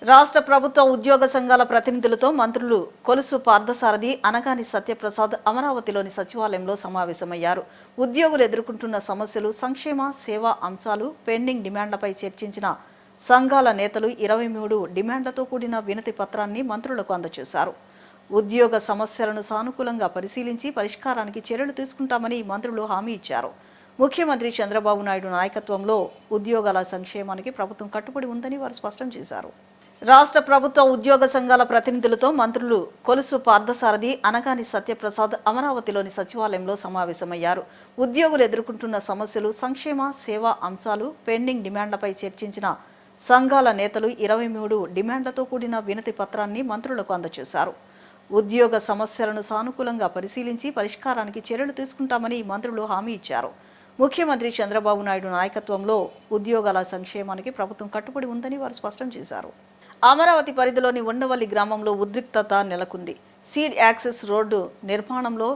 రాష్ట్ర ప్రభుత్వ ఉద్యోగ సంఘాల ప్రతినిధులతో మంత్రులు కొలుసు పార్థసారథి, అనగాని సత్యప్రసాద్ అమరావతిలోని సచివాలయంలో సమావేశమయ్యారు. ఉద్యోగులు ఎదుర్కొంటున్న సమస్యలు, సంక్షేమ, సేవా అంశాలు, పెండింగ్ డిమాండ్లపై చర్చించిన సంఘాల నేతలు 23 డిమాండ్లతో కూడిన వినతి పత్రాన్ని మంత్రులకు అందజేశారు. ఉద్యోగ సమస్యలను సానుకూలంగా పరిశీలించి పరిష్కారానికి చర్యలు తీసుకుంటామని మంత్రులు హామీ ఇచ్చారు. ముఖ్యమంత్రి చంద్రబాబు నాయుడు నాయకత్వంలో ఉద్యోగాల సంక్షేమానికి ప్రభుత్వం కట్టుబడి ఉందని వారు స్పష్టం చేశారు. రాష్ట్ర ప్రభుత్వ ఉద్యోగ సంఘాల ప్రతినిధులతో మంత్రులు కొలుసు పార్థసారథి, అనగాని సత్యప్రసాద్ అమరావతిలోని సచివాలయంలో సమావేశమయ్యారు. ఉద్యోగులు ఎదుర్కొంటున్న సమస్యలు, సంక్షేమ, సేవా అంశాలు, పెండింగ్ డిమాండ్లపై చర్చించిన సంఘాల నేతలు 23 డిమాండ్లతో కూడిన వినతి పత్రాన్ని మంత్రులకు అందజేశారు. ఉద్యోగ సమస్యలను సానుకూలంగా పరిశీలించి పరిష్కారానికి చర్యలు తీసుకుంటామని మంత్రులు హామీ ఇచ్చారు. ముఖ్యమంత్రి చంద్రబాబు నాయుడు నాయకత్వంలో ఉద్యోగాల సంక్షేమానికి ప్రభుత్వం కట్టుబడి ఉందని వారు స్పష్టం చేశారు. అమరావతి పరిధిలోని ఉండవల్లి గ్రామంలో ఉద్రిక్తత నెలకొంది. సీడ్ యాక్సెస్ రోడ్డు నిర్మాణంలో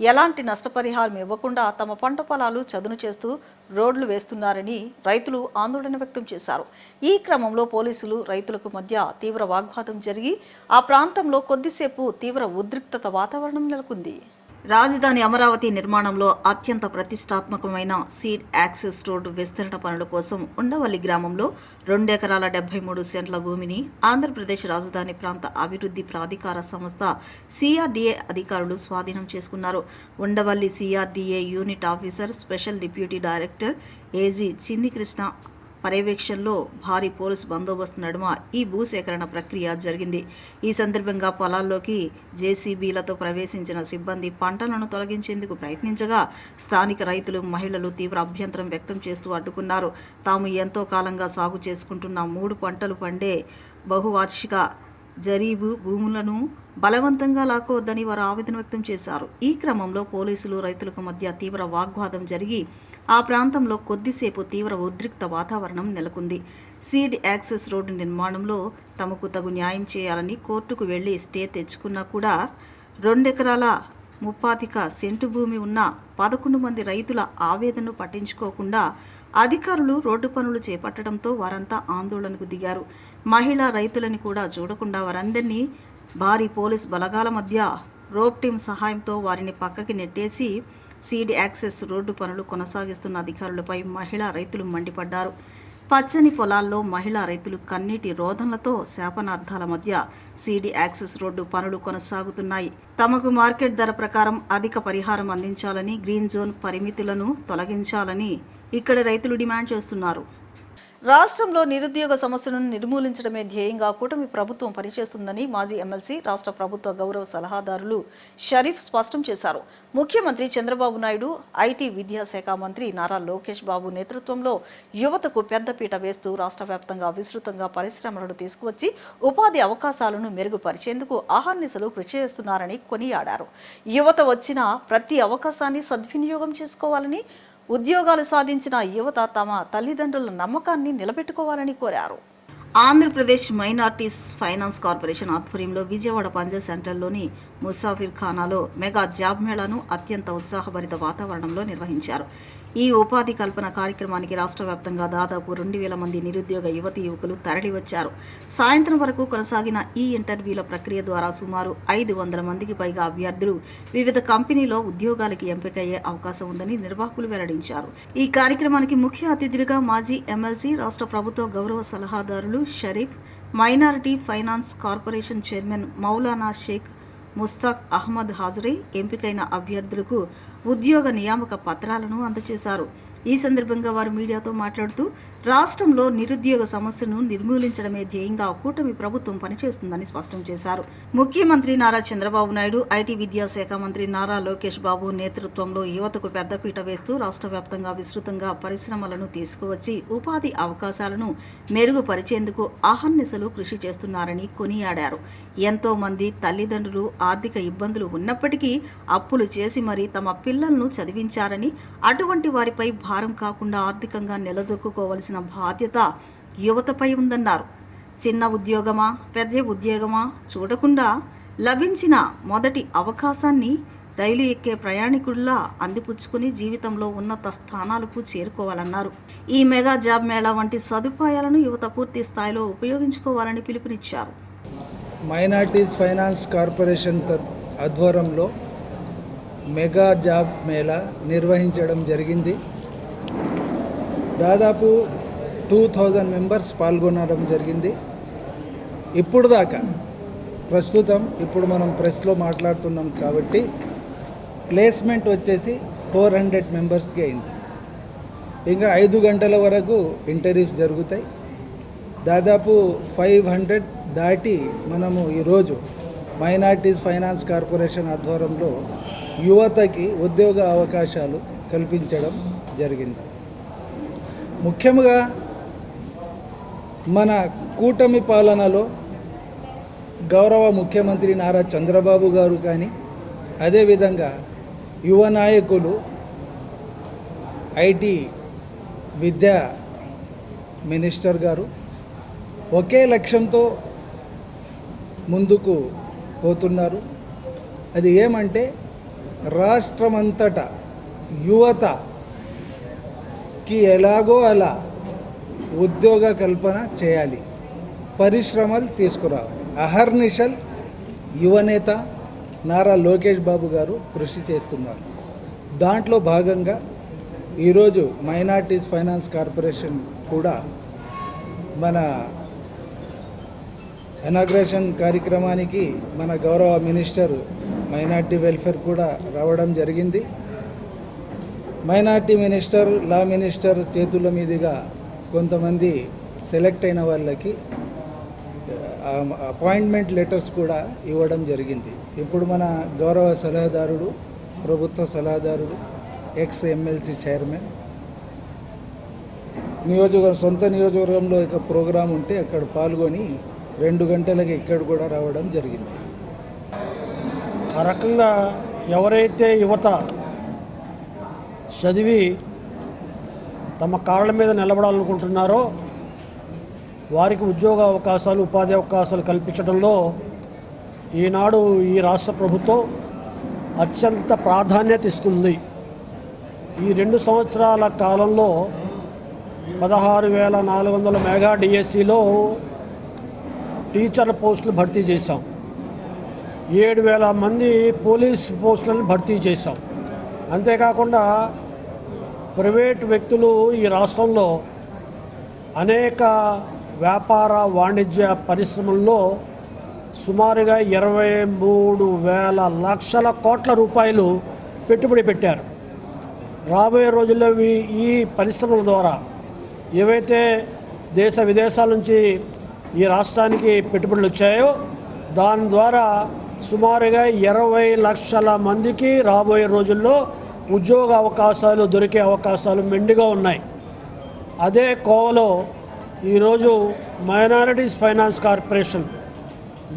ఎలాంటి నష్టపరిహారం ఇవ్వకుండా తమ పంట పొలాలు చదును చేస్తూ రోడ్లు వేస్తున్నారని రైతులు ఆందోళన వ్యక్తం చేశారు. ఈ క్రమంలో పోలీసులు, రైతులకు మధ్య తీవ్ర వాగ్వాదం జరిగి ఆ ప్రాంతంలో కొద్దిసేపు తీవ్ర ఉద్రిక్తత వాతావరణం నెలకొంది. రాజధాని అమరావతి నిర్మాణంలో అత్యంత ప్రతిష్టాత్మకమైన సీడ్ యాక్సెస్ రోడ్డు విస్తరణ పనుల కోసం ఉండవల్లి గ్రామంలో 2 ఎకరాల 73 సెంట్ల భూమిని ఆంధ్రప్రదేశ్ రాజధాని ప్రాంత అభివృద్ధి ప్రాధికార సంస్థ సిఆర్డీఏ అధికారులు స్వాధీనం చేసుకున్నారు. Undavalli CRDA unit officer, special deputy director AG Chinnikrishna పర్యవేక్షణలో భారీ పోలీసు బందోబస్తు నడుమ ఈ భూసేకరణ ప్రక్రియ జరిగింది. ఈ సందర్భంగా పొలాల్లోకి జేసీబీలతో ప్రవేశించిన సిబ్బంది పంటలను తొలగించేందుకు ప్రయత్నించగా స్థానిక రైతులు, మహిళలు తీవ్ర అభ్యంతరం వ్యక్తం చేస్తూ అడ్డుకున్నారు. తాము ఎంతో కాలంగా సాగు చేసుకుంటున్న 3 పంటలు పండే బహువార్షిక జరీబు భూములను బలవంతంగా లాక్కోవద్దని వారు ఆవేదన వ్యక్తం చేశారు. ఈ క్రమంలో పోలీసులు, రైతులకు మధ్య తీవ్ర వాగ్వాదం జరిగి ఆ ప్రాంతంలో కొద్దిసేపు తీవ్ర ఉద్రిక్త వాతావరణం నెలకొంది. సీడ్ యాక్సెస్ రోడ్డు నిర్మాణంలో తమకు తగు న్యాయం చేయాలని కోర్టుకు వెళ్లి స్టే తెచ్చుకున్నా కూడా 2 ఎకరాల 35 సెంటు భూమి ఉన్న 11 మంది రైతుల ఆవేదనను పట్టించుకోకుండా అధికారులు రోడ్డు పనులు చేపట్టడంతో వారంతా ఆందోళనకు దిగారు. మహిళా రైతులని కూడా చూడకుండా వారందరినీ భారీ పోలీస్ బలగాల మధ్య రోప్ టీం సహాయంతో వారిని పక్కకి నెట్టేసి సీడ్ యాక్సెస్ రోడ్డు పనులు కొనసాగిస్తున్న అధికారులపై మహిళా రైతులు మండిపడ్డారు. పచ్చని పొలాల్లో మహిళా రైతులు కన్నీటి రోదనలతో శాపనార్థాల మధ్య సీడ్ యాక్సెస్ రోడ్డు పనులు కొనసాగుతున్నాయి. తమకు మార్కెట్ ధర ప్రకారం అధిక పరిహారం అందించాలని, గ్రీన్ జోన్ పరిమితులను తొలగించాలని ఇక్కడ రైతులు డిమాండ్ చేస్తున్నారు. రాష్ట్రంలో నిరుద్యోగ సమస్యలను నిర్మూలించడమే ధ్యేయంగా కూటమి ప్రభుత్వం పనిచేస్తుందని మాజీ ఎమ్మెల్సీ, రాష్ట్ర ప్రభుత్వ గౌరవ సలహాదారులు షరీఫ్ స్పష్టం చేశారు. ముఖ్యమంత్రి చంద్రబాబు నాయుడు, ఐటీ విద్యాశాఖ మంత్రి నారా లోకేష్ బాబు నేతృత్వంలో యువతకు పెద్దపీట వేస్తూ రాష్ట్ర వ్యాప్తంగా విస్తృతంగా పరిశ్రమలను తీసుకువచ్చి ఉపాధి అవకాశాలను మెరుగుపరిచేందుకు అహర్నిశలు కృషి చేస్తున్నారని కొనియాడారు. యువత వచ్చిన ప్రతి అవకాశాన్ని సద్వినియోగం చేసుకోవాలని, ఉద్యోగాలు సాధించిన యువత తమ తల్లిదండ్రుల నమ్మకాన్ని నిలబెట్టుకోవాలని కోరారు. ఆంధ్రప్రదేశ్ మైనార్టీస్ ఫైనాన్స్ కార్పొరేషన్ ఆధ్వర్యంలో విజయవాడ పంజా సెంటర్లోని ముసాఫిర్ ఖానాలో మెగా జాబ్ మేళాను అత్యంత ఉత్సాహభరిత వాతావరణంలో నిర్వహించారు. ఈ ఉపాధి కల్పన కార్యక్రమానికి రాష్ట్ర వ్యాప్తంగా దాదాపు 2000 మంది నిరుద్యోగ యువతీ యువకులు తరలివచ్చారు. సాయంత్రం వరకు కొనసాగిన ఈ ఇంటర్వ్యూల ప్రక్రియ ద్వారా సుమారు 500 మందికి పైగా అభ్యర్థులు వివిధ కంపెనీలో ఉద్యోగాలకి ఎంపికయ్యే అవకాశం ఉందని నిర్వాహకులు వెల్లడించారు. ఈ కార్యక్రమానికి ముఖ్య అతిథులుగా మాజీ ఎమ్మెల్సీ, రాష్ట్ర ప్రభుత్వ గౌరవ సలహాదారులు Sharif, minority finance corporation chairman Maulana Sheikh Mushtaq Ahmed హాజరై ఎంపికైన అభ్యర్థులకు ఉద్యోగ నియామక పత్రాలను అందజేశారు. ఈ సందర్భంగా వారు మీడియాతో మాట్లాడుతూ రాష్ట్రంలో నిరుద్యోగ సమస్యను నిర్మూలించడమే ధ్యేయంగా కూటమి ప్రభుత్వం పనిచేస్తుందని స్పష్టం చేశారు. ముఖ్యమంత్రి నారా చంద్రబాబు నాయుడు, ఐటీ విద్యాశాఖ మంత్రి నారా లోకేష్ బాబు నేతృత్వంలో యువతకు పెద్దపీట వేస్తూ రాష్ట్ర వ్యాప్తంగా విస్తృతంగా పరిశ్రమలను తీసుకువచ్చి ఉపాధి అవకాశాలను మెరుగుపరిచేందుకు అహర్నిశలు కృషి చేస్తున్నారని కొనియాడారు. ఎంతో మంది తల్లిదండ్రులు ఆర్థిక ఇబ్బందులు ఉన్నప్పటికీ అప్పులు చేసి మరీ తమ పిల్లలను చదివించారని, అటువంటి వారిపై భారం కాకుండా ఆర్థికంగా నిలదొక్కుకోవాల్సిన బాధ్యత యువతపై ఉందన్నారు. చిన్న ఉద్యోగమా, పెద్ద ఉద్యోగమా చూడకుండా లభించిన మొదటి అవకాశాన్ని రైలు ఎక్కే ప్రయాణికుల్లా అందిపుచ్చుకుని జీవితంలో ఉన్నత స్థానాలకు చేరుకోవాలన్నారు. ఈ మెగా జాబ్ మేళా వంటి సదుపాయాలను యువత పూర్తి స్థాయిలో ఉపయోగించుకోవాలని పిలుపునిచ్చారు. మైనార్టీస్ ఫైనాన్స్ కార్పొరేషన్ ఆధ్వర్యంలో మెగా జాబ్ మేళా నిర్వహించడం జరిగింది. దాదాపు 2000 మెంబర్స్ పాల్గొనడం జరిగింది. ఇప్పుడు దాకా ప్రస్తుతం ఇప్పుడు మనం ప్రెస్లో మాట్లాడుతున్నాం కాబట్టి ప్లేస్మెంట్ వచ్చేసి 400 మెంబర్స్కి అయింది. ఇంకా 5 గంటల వరకు ఇంటర్వ్యూస్ జరుగుతాయి. దాదాపు 500 దాటి మనము ఈరోజు మైనార్టీస్ ఫైనాన్స్ కార్పొరేషన్ ఆధ్వర్యంలో యువతకి ఉద్యోగ అవకాశాలు కల్పించడం జరిగింది. ముఖ్యంగా మన కూటమి పాలనలో గౌరవ ముఖ్యమంత్రి నారా చంద్రబాబు గారు కానీ, అదేవిధంగా యువ నాయకులు, ఐటీ విద్యా మినిస్టర్ గారు ఒకే లక్ష్యంతో ముందుకు పోతున్నారు. అది ఏమంటే రాష్ట్రమంతటా యువతకి ఎలాగో అలా ఉద్యోగ కల్పన చేయాలి, పరిశ్రమలు తీసుకురావాలి. అహర్నిశల్ యువనేత నారా లోకేష్ బాబు గారు కృషి చేస్తున్నారు. దాంట్లో భాగంగా ఈరోజు మైనార్టీస్ ఫైనాన్స్ కార్పొరేషన్ కూడా మన ఇనాగ్రేషన్ కార్యక్రమానికి మన గౌరవ మినిస్టర్ మైనార్టీ వెల్ఫేర్ కూడా రావడం జరిగింది. మైనార్టీ మినిస్టర్, లా మినిస్టర్ చేతుల మీదుగా కొంతమంది సెలెక్ట్ అయిన వాళ్ళకి అపాయింట్మెంట్ లెటర్స్ కూడా ఇవ్వడం జరిగింది. ఇప్పుడు మన గౌరవ సలహాదారుడు, ప్రభుత్వ సలహాదారుడు, ఎక్స్ ఎమ్మెల్సీ చైర్మన్ సొంత నియోజకవర్గంలో ఒక ప్రోగ్రాం ఉంటే అక్కడ పాల్గొని 2 గంటలకి ఇక్కడ కూడా రావడం జరిగింది. ఆ రకంగా ఎవరైతే యువత చదివి తమ కాళ్ళ మీద నిలబడాలనుకుంటున్నారో వారికి ఉద్యోగ అవకాశాలు, ఉపాధి అవకాశాలు కల్పించడంలో ఈనాడు ఈ రాష్ట్ర ప్రభుత్వం అత్యంత ప్రాధాన్యత ఇస్తుంది. ఈ 2 సంవత్సరాల కాలంలో 16,400 మెగా డిఎస్సిలో టీచర్ల పోస్టులు భర్తీ చేశాం. 7,000 మంది పోలీస్ పోస్టులను భర్తీ చేశాం. అంతేకాకుండా ప్రైవేట్ వ్యక్తులు ఈ రాష్ట్రంలో అనేక వ్యాపార వాణిజ్య పరిశ్రమల్లో సుమారుగా 23,000 లక్షల కోట్ల రూపాయలు పెట్టుబడి పెట్టారు. రాబోయే రోజుల్లో ఈ పరిశ్రమల ద్వారా ఏవైతే దేశ విదేశాల నుంచి ఈ రాష్ట్రానికి పెట్టుబడులు వచ్చాయో దాని ద్వారా సుమారుగా 20 లక్షల మందికి రాబోయే రోజుల్లో ఉద్యోగ అవకాశాలు దొరికే అవకాశాలు మెండుగా ఉన్నాయి. అదే కోవలో ఈరోజు మైనారిటీస్ ఫైనాన్స్ కార్పొరేషన్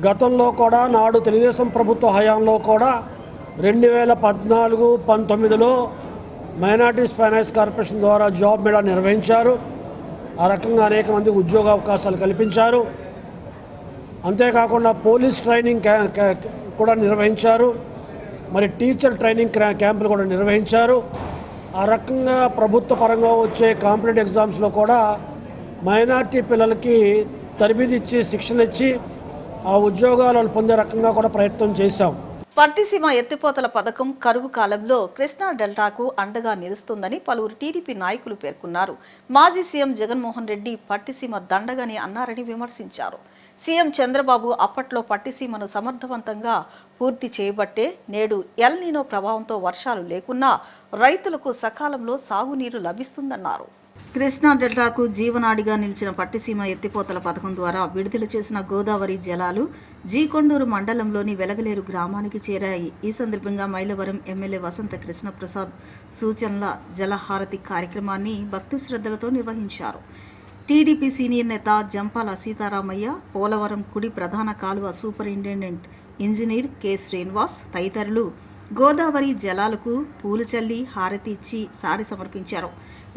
గతంలో కూడా నాడు తెలుగుదేశం ప్రభుత్వ హయాంలో కూడా 2014-19లో మైనారిటీస్ ఫైనాన్స్ కార్పొరేషన్ ద్వారా జాబ్ మేళా నిర్వహించారు. ఆ రకంగా అనేక మందికి ఉద్యోగ అవకాశాలు కల్పించారు. అంతేకాకుండా పోలీస్ ట్రైనింగ్ కూడా నిర్వహించారు. మరి టీచర్ ట్రైనింగ్ క్యాంపులు కూడా నిర్వహించారు. ఆ రకంగా ప్రభుత్వ పరంగా వచ్చే కాంపిటేటివ్ ఎగ్జామ్స్లో కూడా మైనార్టీ పిల్లలకి తరబేతి ఇచ్చి, శిక్షణ ఇచ్చి ఆ ఉద్యోగాలను పొందే రకంగా కూడా ప్రయత్నం చేశాం. పట్టిసీమ ఎత్తిపోతల పథకం కరువు కాలంలో కృష్ణా డెల్టాకు అండగా నిలుస్తుందని పలువురు టీడీపీ నాయకులు పేర్కొన్నారు. మాజీ సీఎం జగన్మోహన్ రెడ్డి పట్టిసీమ దండగని అన్నారని విమర్శించారు. సీఎం చంద్రబాబు అప్పట్లో పట్టిసీమను సమర్థవంతంగా పూర్తి చేయబట్టే నేడు ఎల్ నీనో ప్రభావంతో వర్షాలు లేకున్నా రైతులకు సకాలంలో సాగునీరు లభిస్తుందన్నారు. కృష్ణా డెల్టాకు జీవనాడిగా నిలిచిన పట్టిసీమ ఎత్తిపోతల పథకం ద్వారా విడుదల చేసిన గోదావరి జలాలు జీకొండూరు మండలంలోని వెలగలేరు గ్రామానికి చేరాయి. ఈ సందర్భంగా మైలవరం ఎమ్మెల్యే వసంత కృష్ణప్రసాద్ సూచనల జలహారతి కార్యక్రమాన్ని భక్తి శ్రద్ధలతో నిర్వహించారు. టీడీపీ సీనియర్ నేత జంపాల సీతారామయ్య, పోలవరం కుడి ప్రధాన కాలువ సూపరింటెండెంట్ ఇంజనీర్ కె శ్రీనివాస్ తదితరులు గోదావరి జలాలకు పూలు చల్లి హారతి ఇచ్చి సారి సమర్పించారు.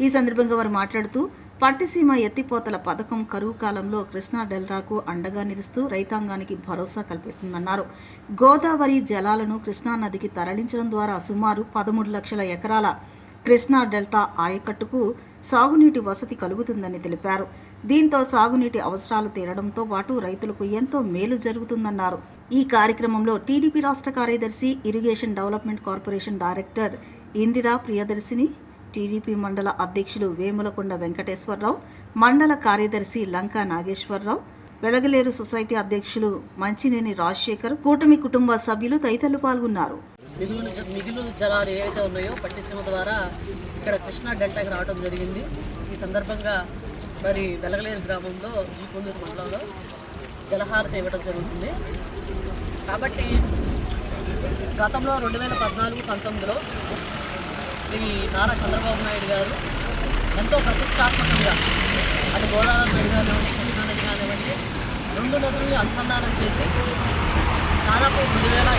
ఈ సందర్భంగా వారు మాట్లాడుతూ పట్టిసీమ ఎత్తిపోతల పథకం కరువు కాలంలో కృష్ణా డెల్టాకు అండగా నిలుస్తూ రైతాంగానికి భరోసా కల్పిస్తుందన్నారు. గోదావరి జలాలను కృష్ణా నదికి తరలించడం ద్వారా సుమారు 13 లక్షల ఎకరాల కృష్ణా డెల్టా ఆయకట్టుకు సాగునీటి వసతి కలుగుతుందని తెలిపారు. దీంతో సాగునీటి అవసరాలు తీరడంతో పాటు రైతులకు ఎంతో మేలు జరుగుతుందన్నారు. ఈ కార్యక్రమంలో టీడీపీ రాష్ట్ర కార్యదర్శి, irrigation development corporation director Indira Priyadarshini, TDP మండల అధ్యక్షులు వేములకొండ వెంకటేశ్వరరావు, మండల కార్యదర్శి లంకా నాగేశ్వరరావు, వెలగలేరు సొసైటీ అధ్యక్షులు మంచినేని రాజశేఖర్, కూటమి కుటుంబ సభ్యులు తదితరులు పాల్గొన్నారు. మిగులు జలాలు ఏవైతే ఉన్నాయో పట్టిసీమ ద్వారా ఇక్కడ కృష్ణా డెల్టాకి రావడం జరిగింది. ఈ సందర్భంగా మరి వెలగలేరు గ్రామంలో జీకొందూరు మండలంలో జలహారతి ఇవ్వడం జరుగుతుంది. కాబట్టి గతంలో 2014-19లో శ్రీ నారా చంద్రబాబు నాయుడు గారు ఎంతో ప్రతిష్టాత్మకంగా అటు గోదావరి నది కానివ్వండి, కృష్ణా నది కానివ్వండి, 2 నదుల్ని అనుసంధానం చేసి దాదాపు 2800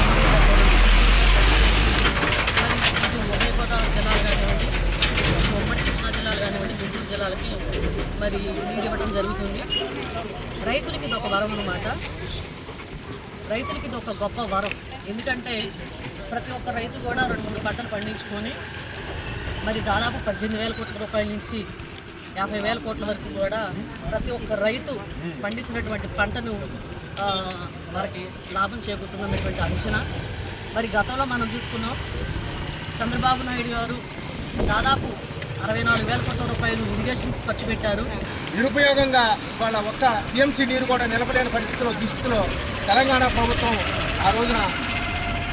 ఉభయ గోదావరి జిల్లాలు కానివ్వండి, ఉమ్మడి కృష్ణా జిల్లాలు కానివ్వండి, గుంటూరు జిల్లాలకి మరి నీరు ఇవ్వడం జరుగుతుంది. రైతులకి ఇది ఒక వరం అన్నమాట. రైతులకి ఇది ఒక గొప్ప వరం. ఎందుకంటే ప్రతి ఒక్క రైతు కూడా 2-3 పంటలు పండించుకొని మరి దాదాపు 18,000 కోట్ల రూపాయల నుంచి 50,000 కోట్ల వరకు కూడా ప్రతి ఒక్క రైతు పండించినటువంటి పంటను వారికి లాభం చేకూరుతుందన్నటువంటి అంచనా. మరి గతంలో మనం చూసుకున్నాం, చంద్రబాబు నాయుడు గారు దాదాపు 64,000 కోట్ల రూపాయలు ఇరిగేషన్స్ ఖర్చు పెట్టారు. నిరుపయోగంగా వాళ్ళ ఒక్క టీఎంసీ నీరు కూడా నిలబడలేని దుస్థితిలో తెలంగాణ ప్రభుత్వం ఆ రోజున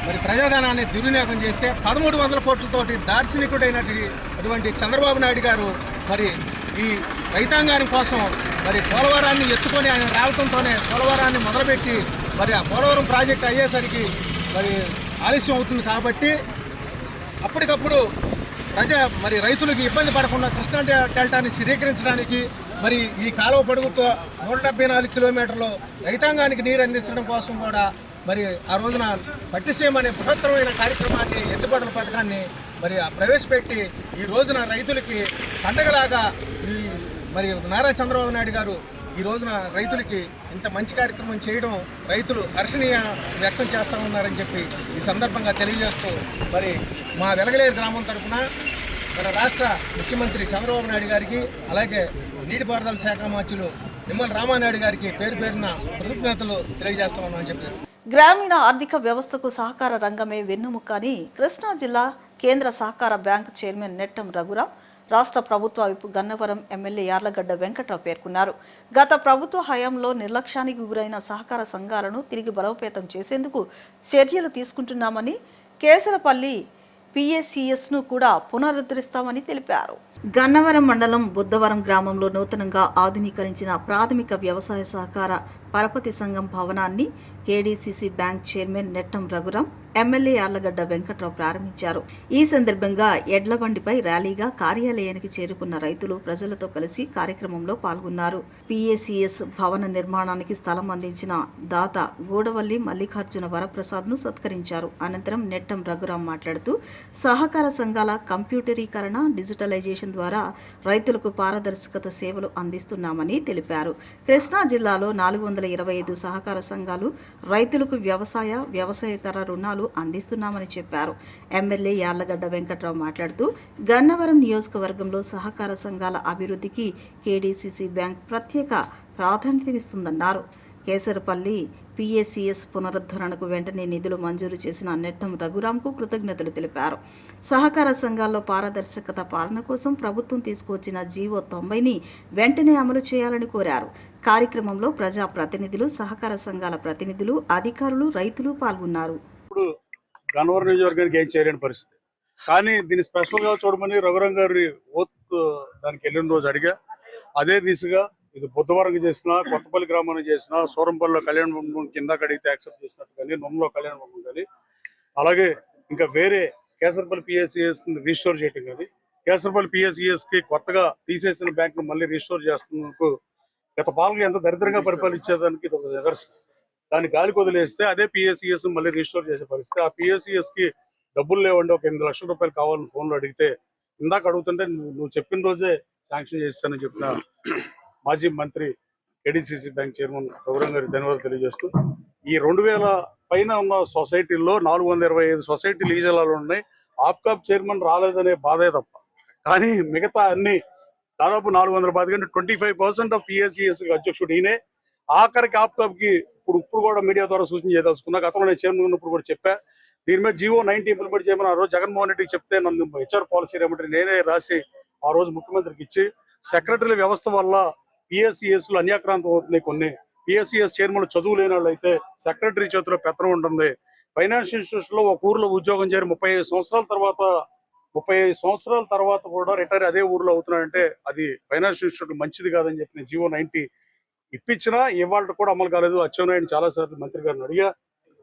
మరి ప్రజాధనాన్ని దుర్వినియోగం చేస్తే 1300 కోట్లతోటి దార్శనికుడైనటువంటి చంద్రబాబు నాయుడు గారు మరి ఈ రైతాంగాని కోసం మరి పోలవరాన్ని ఎత్తుకొని ఆయన రావడంతోనే పోలవరాన్ని మొదలుపెట్టి మరి ఆ పోలవరం ప్రాజెక్టు అయ్యేసరికి మరి ఆలస్యం అవుతుంది. కాబట్టి అప్పటికప్పుడు మరి రైతులకు ఇబ్బంది పడకుండా కృష్ణా డెల్టాని స్థిరీకరించడానికి మరి ఈ కాలువ పొడుగుతో 174 కిలోమీటర్లు రైతాంగానికి నీరు అందించడం కోసం కూడా మరి ఆ రోజున పట్టిసీమ అనే బృహత్తరమైన కార్యక్రమాన్ని, ఎత్తిపోతల పథకాన్ని మరి ప్రవేశపెట్టి ఈ రోజున రైతులకి పండగలాగా ఈ మరి నారా చంద్రబాబు నాయుడు గారు ఈ రోజున రైతులకి ఇంత మంచి కార్యక్రమం చేయడం రైతులు హర్షణీయ వ్యక్తం చేస్తూ ఉన్నారని చెప్పి ఈ సందర్భంగా తెలియజేస్తూ మరి మా వెలగలేరు గ్రామం తరఫున మన రాష్ట్ర ముఖ్యమంత్రి చంద్రబాబు నాయుడు గారికి, అలాగే నీటిపారుదల శాఖ మంత్రులు నిమ్మల రామానాయుడు గారికి పేరు పేరున కృతజ్ఞతలు తెలియజేస్తా ఉన్నామని చెప్పి. గ్రామీణ ఆర్థిక వ్యవస్థకు సహకార రంగమే వెన్నుముక అని కృష్ణా జిల్లా కేంద్ర సహకార బ్యాంకు చైర్మన్ నెట్టం రఘురాం, రాష్ట్ర ప్రభుత్వ విప్ గన్నవరం ఎమ్మెల్యే యార్లగడ్డ వెంకట్రావు పేర్కొన్నారు. గత ప్రభుత్వ హయాంలో నిర్లక్ష్యానికి గురైన సహకార సంఘాలను తిరిగి బలోపేతం చేసేందుకు చర్యలు తీసుకుంటున్నామని, కేసరపల్లి PACS-ను కూడా పునరుద్ధరిస్తామని తెలిపారు. గన్నవరం మండలం బుద్ధవరం గ్రామంలో నూతనంగా ఆధునీకరించిన ప్రాథమిక వ్యవసాయ సహకార పరపతి సంఘం భవనాన్ని KDCC bank chairman Nettam Raghuram, MLA Yarlagadda Venkatrao ప్రారంభించారు. ఈ సందర్భంగా ఎడ్ల బండిపై ర్యాలీగా కార్యాలయానికి చేరుకున్న రైతులు ప్రజలతో కలిసి కార్యక్రమంలో పాల్గొన్నారు. PACS భవన నిర్మాణానికి స్థలం అందించిన దాత గూడవల్లి మల్లికార్జున వరప్రసాద్ను సత్కరించారు. అనంతరం నెట్టం రఘురాం మాట్లాడుతూ సహకార సంఘాల కంప్యూటరీకరణ, డిజిటలైజేషన్ ద్వారా రైతులకు పారదర్శకత సేవలు అందిస్తున్నామని తెలిపారు. కృష్ణా జిల్లాలో 425 సహకార సంఘాలు రైతులకు వ్యవసాయేతర రుణాలు అందిస్తున్నామని చెప్పారు. ఎమ్మెల్యే యార్లగడ్డ వెంకట్రావు మాట్లాడుతూ గన్నవరం నియోజకవర్గంలో సహకార సంఘాల అభివృద్ధికి KDCC బ్యాంక్ ప్రత్యేక ప్రాధాన్యతనిస్తుందన్నారు. కేసరపల్లి PACS పునరుద్ధరణకు వెంటనే నిధులు మంజూరు చేసిన నెట్టం రఘురాంకు కృతజ్ఞతలు తెలిపారు. సహకార సంఘాల్లో పారదర్శకత పాలన కోసం ప్రభుత్వం తీసుకువచ్చిన జీవో 90ని వెంటనే అమలు చేయాలని కోరారు. కార్యక్రమంలో ప్రజా ప్రతినిధులు, సహకార సంఘాల ప్రతినిధులు, అధికారులు, రైతులు పాల్గొన్నారు. ఇప్పుడు గన్నవరం నియోజకవర్గానికి ఏం చేయలేని పరిస్థితి, కానీ దీన్ని స్పెషల్గా చూడమని రఘురాం గారి ఓత్ దానికి వెళ్ళిన రోజు అడిగా. అదే దిశగా ఇది బుద్ధవరం చేసినా, కొత్తపల్లి గ్రామాన్ని చేసినా, సూరంపల్లిలో కళ్యాణ మండపం కింద అడిగితే యాక్సెప్ట్ చేసినట్టు కానీ, నొమ్మలో కళ్యాణ మండపం కానీ, అలాగే ఇంకా వేరే కేసరపల్లి PACS రీస్టోర్ చేయటం కానీ, కేసరపల్లి PACSకి కొత్తగా తీసేసిన బ్యాంకును మళ్ళీ రీస్టోర్ చేస్తున్నందుకు గత పాలన ఎంత దరిద్రంగా పరిపాలించేదానికి ఇది ఒక నిదర్శనం. దాన్ని గాలికి వదిలేస్తే అదే PACS మళ్ళీ రీస్టోర్ చేసే పరిస్థితి. ఆ PACSకి డబ్బులు లేవండి, ఒక 8 లక్షల రూపాయలు కావాలని ఫోన్లో అడిగితే, ఇందాక అడుగుతుంటే నువ్వు చెప్పిన రోజే శాంక్షన్ చేస్తానని చెప్పిన మాజీ మంత్రి ఏడీసీసీ బ్యాంక్ చైర్మన్ రఘురాం గారికి ధన్యవాదాలు తెలియజేస్తూ ఈ 2000 పైన ఉన్న సొసైటీల్లో 425 సొసైటీలు ఈ జిల్లాలో ఉన్నాయి. ఆప్కాబ్ చైర్మన్ రాలేదనే బాధే తప్ప, కానీ మిగతా అన్ని దాదాపు 400 బాధ కంటే 25% ఆఫ్ పిఎస్సిఎస్ అధ్యక్షుడు ఈయనే. ఆఖరికి ఆప్కాబ్కి ఇప్పుడు కూడా మీడియా ద్వారా సూచన చేయదలుచుకున్నా. గతంలో నేను చైర్మన్ ఉన్నప్పుడు కూడా చెప్పా, దీని మీద జీవో 90 ఇంప్లిమెంట్ చేయమని ఆ రోజు జగన్మోహన్ రెడ్డికి చెప్తే నన్ను హెచ్ఆర్ పాలసీ రేమంటే నేనే రాసి ఆ రోజు ముఖ్యమంత్రికి ఇచ్చి, సెక్రటరీ వ్యవస్థ వల్ల పిఎస్సిఎస్లు అన్యాక్రాంతం అవుతున్నాయి. కొన్ని పిఎస్సిఎస్ చైర్మన్లు చదువు లేని వాళ్ళు అయితే సెక్రటరీ చేతిలో పెత్తనం ఉంటుంది. ఫైనాన్షియల్ ఇన్స్టిట్యూషన్ లో ఒక ఊర్లో ఉద్యోగం చేరి 35 సంవత్సరాల తర్వాత కూడా రిటైర్ అదే ఊర్లో అవుతున్నాడంటే అది ఫైనాన్షియల్ ఇన్స్టిట్యూట్ మంచిది కాదని చెప్పి నేను జీవో 90 ఇప్పించినా ఇవాళ కూడా అమలు కాలేదు. అచ్చెన్నాయుడు చాలా సార్లు మంత్రి గారిని అడిగా.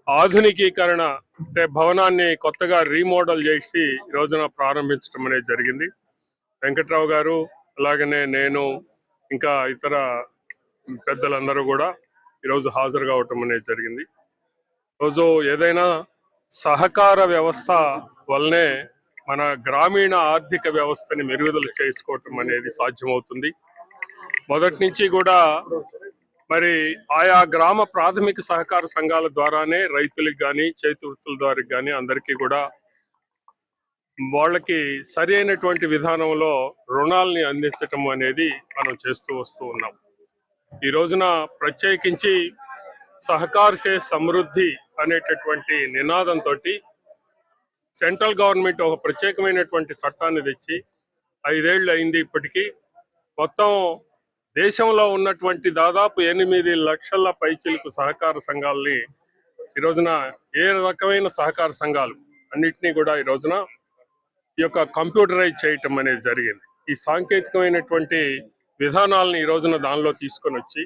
ఆధునికీకరణ అంటే భవనాన్ని కొత్తగా రీమోడల్ చేసి ఈ రోజున ప్రారంభించడం అనేది జరిగింది. వెంకట్రావు గారు, అలాగనే నేను, ఇంకా ఇతర పెద్దలందరూ కూడా ఈరోజు హాజరు కావటం అనేది జరిగింది. రోజు ఏదైనా సహకార వ్యవస్థ వల్లనే మన గ్రామీణ ఆర్థిక వ్యవస్థని మెరుగుదల చేసుకోవటం అనేది సాధ్యమవుతుంది. మొదటి నుంచి కూడా మరి ఆయా గ్రామ ప్రాథమిక సహకార సంఘాల ద్వారానే రైతులకు కానీ, చేతి వృత్తుల ద్వారా కానీ అందరికీ కూడా వాళ్ళకి సరి అయినటువంటి విధానంలో రుణాలని అందించటం అనేది మనం చేస్తూ వస్తూ ఉన్నాం. ఈ రోజున ప్రత్యేకించి సహకార్ సే సమృద్ధి అనేటటువంటి నినాదంతో సెంట్రల్ గవర్నమెంట్ ఒక ప్రత్యేకమైనటువంటి చట్టాన్ని తెచ్చి 5 ఏళ్ళు అయింది. ఇప్పటికీ మొత్తం దేశంలో ఉన్నటువంటి దాదాపు 8 లక్షల పైచిలకు సహకార సంఘాలని ఈ రోజున ఏ రకమైన సహకార సంఘాలు అన్నిటినీ కూడా ఈ రోజున ఈ యొక్క కంప్యూటరైజ్ చేయటం అనేది జరిగింది. ఈ సాంకేతికమైనటువంటి విధానాలను ఈ రోజున దానిలో తీసుకొని వచ్చి